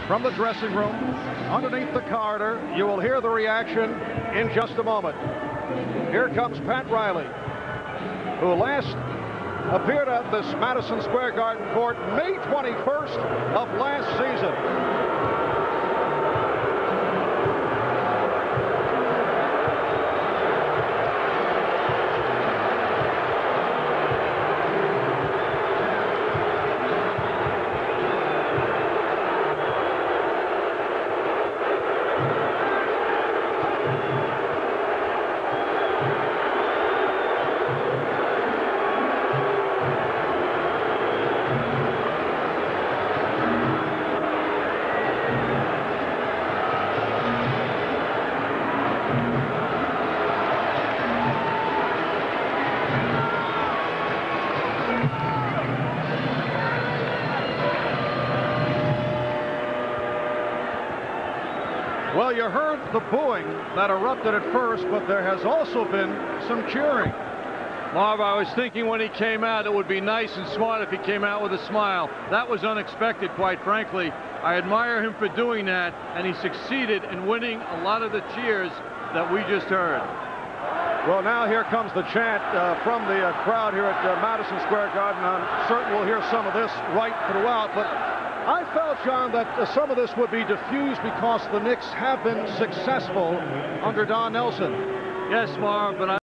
from the dressing room underneath the corridor. You will hear the reaction in just a moment. Here comes Pet Rajli, who last appeared at this Madison Square Garden court May 21st of last season. Well, you heard the booing that erupted at first, but there has also been some cheering. Marv, I was thinking when he came out, it would be nice and smart if he came out with a smile. That was unexpected, quite frankly. I admire him for doing that, and he succeeded in winning a lot of the cheers that we just heard. Well, now here comes the chant from the crowd here at Madison Square Garden. I'm certain we'll hear some of this right throughout, but I felt, John, that some of this would be diffused because the Knicks have been successful under Don Nelson. Yes, Marv, but